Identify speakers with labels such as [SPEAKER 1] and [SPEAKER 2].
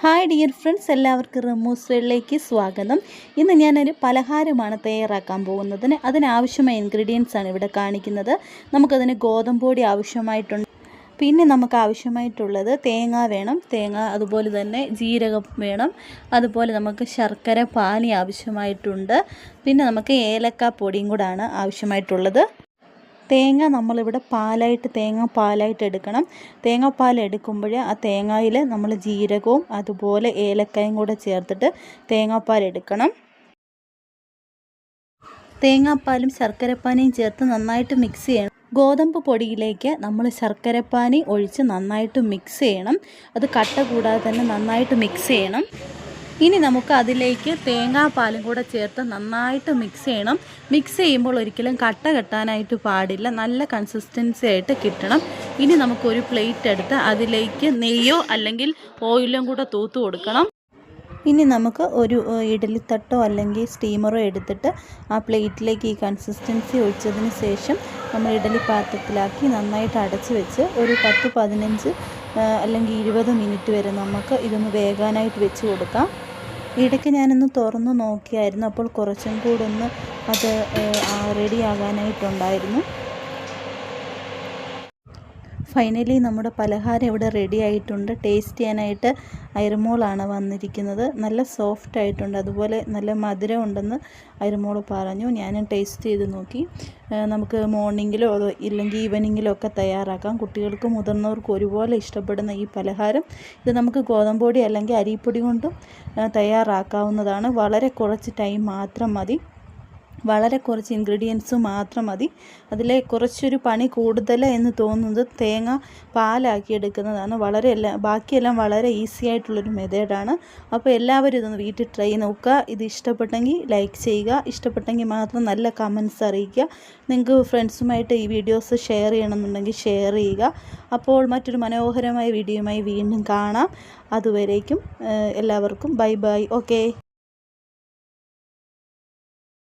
[SPEAKER 1] Hi dear friends, എല്ലാവർക്കും റമൂസ് വേൾഡിലേക്ക് സ്വാഗതം. ഇന്ന് ഞാനൊരു പലഹാരമാണ് തയ്യാറാക്കാൻ പോകുന്നത്. അതിനാവശ്യമായ ഇൻഗ്രീഡിയൻസ് ആണ് ഇവിടെ കാണിക്കുന്നത്. നമുക്കതിന് ഗോതമ്പ് പൊടി ആവശ്യമായിട്ടുണ്ട്. പിന്നെ നമുക്ക് ആവശ്യമായിട്ടുള്ളത് തേങ്ങ വേണം, തേങ്ങ അതുപോലെ തന്നെ ജീരകം വേണം, അതുപോലെ നമുക്ക് ശർക്കര പാനി ആവശ്യമായിട്ടുണ്ട്. പിന്നെ നമുക്ക് ഏലക്കാപ്പൊടിയും കൂടാണ് ആവശ്യമായിട്ടുള്ളത്. തേങ്ങ നമ്മളിവിടെ തേങ്ങാപ്പാലായിട്ട് എടുക്കണം. തേങ്ങാപ്പാൽ എടുക്കുമ്പോൾ ആ തേങ്ങയിൽ നമ്മൾ ജീരകവും അതുപോലെ ഏലക്കായും കൂടെ ചേർത്തിട്ട് തേങ്ങാപ്പാൽ എടുക്കണം. തേങ്ങാപ്പാലും ശർക്കരപ്പാനിയും ചേർത്ത് നന്നായിട്ട് മിക്സ് ചെയ്യണം. ഗോതമ്പ് പൊടിയിലേക്ക് നമ്മൾ ശർക്കരപ്പാനി ഒഴിച്ച് നന്നായിട്ട് മിക്സ് ചെയ്യണം. അത് കട്ട കൂടാതെ തന്നെ നന്നായിട്ട് മിക്സ് ചെയ്യണം. ഇനി നമുക്ക് അതിലേക്ക് തേങ്ങാപ്പാലും കൂടെ ചേർത്ത് നന്നായിട്ട് മിക്സ് ചെയ്യണം. മിക്സ് ചെയ്യുമ്പോൾ ഒരിക്കലും കട്ട കെട്ടാനായിട്ട് പാടില്ല, നല്ല കൺസിസ്റ്റൻസി ആയിട്ട് കിട്ടണം. ഇനി നമുക്കൊരു പ്ലേറ്റ് എടുത്ത് അതിലേക്ക് നെയ്യോ അല്ലെങ്കിൽ ഓയിലും കൂടെ തൂത്ത് കൊടുക്കണം. ഇനി നമുക്ക് ഒരു ഇഡലിത്തട്ടോ അല്ലെങ്കിൽ സ്റ്റീമറോ എടുത്തിട്ട് ആ പ്ലേറ്റിലേക്ക് ഈ കൺസിസ്റ്റൻസി ഒഴിച്ചതിന് ശേഷം നമ്മൾ ഇഡലി പാത്രത്തിലാക്കി നന്നായിട്ട് അടച്ച് വെച്ച് ഒരു 10-15 അല്ലെങ്കിൽ 20 മിനിറ്റ് വരെ നമുക്ക് ഇതൊന്ന് വേകാനായിട്ട് വെച്ച് കൊടുക്കാം. ഇടയ്ക്ക് ഞാനൊന്ന് തുറന്ന് നോക്കിയായിരുന്നു, അപ്പോൾ കുറച്ചും കൂടെ ഒന്ന് അത് റെഡി ആകാനായിട്ടുണ്ടായിരുന്നു. ഫൈനലി നമ്മുടെ പലഹാരം ഇവിടെ റെഡി ആയിട്ടുണ്ട്. ടേസ്റ്റ് ചെയ്യാനായിട്ട് ഐറമോളാണ് വന്നിരിക്കുന്നത്. നല്ല സോഫ്റ്റ് ആയിട്ടുണ്ട്, അതുപോലെ നല്ല മധുരം ഉണ്ടെന്ന് ഐറമോൾ പറഞ്ഞു. ഞാനും ടേസ്റ്റ് ചെയ്ത് നോക്കി. നമുക്ക് മോർണിംഗിലോ അതോ ഇല്ലെങ്കിൽ ഈവനിങ്ങിലോ ഒക്കെ തയ്യാറാക്കാം. കുട്ടികൾക്കും മുതിർന്നവർക്കും ഒരുപോലെ ഇഷ്ടപ്പെടുന്ന ഈ പലഹാരം ഇത് നമുക്ക് ഗോതമ്പ് പൊടി അല്ലെങ്കിൽ അരിപ്പൊടി കൊണ്ടും തയ്യാറാക്കാവുന്നതാണ്. വളരെ കുറച്ച് ടൈം മാത്രം മതി, വളരെ കുറച്ച് ഇൻഗ്രീഡിയൻസ് മാത്രം മതി. അതിലെ കുറച്ചൊരു പണി കൂടുതൽ എന്ന് തോന്നുന്നത് തേങ്ങ പാലാക്കി എടുക്കുന്നതാണ്. ബാക്കിയെല്ലാം വളരെ ഈസി ആയിട്ടുള്ളൊരു മെത്തേഡാണ്. അപ്പോൾ എല്ലാവരും ഇതൊന്ന് വീട്ടിൽ ട്രൈ നോക്കുക. ഇത് ഇഷ്ടപ്പെട്ടെങ്കിൽ ലൈക്ക് ചെയ്യുക, ഇഷ്ടപ്പെട്ടെങ്കിൽ മാത്രം നല്ല കമൻസ് അറിയിക്കുക. നിങ്ങൾക്ക് ഫ്രണ്ട്സുമായിട്ട് ഈ വീഡിയോസ് ഷെയർ ചെയ്യണമെന്നുണ്ടെങ്കിൽ ഷെയർ ചെയ്യുക. അപ്പോൾ മറ്റൊരു മനോഹരമായ വീഡിയോയുമായി വീണ്ടും കാണാം. അതുവരേക്കും എല്ലാവർക്കും ബൈ ബൈ. ഓക്കെ.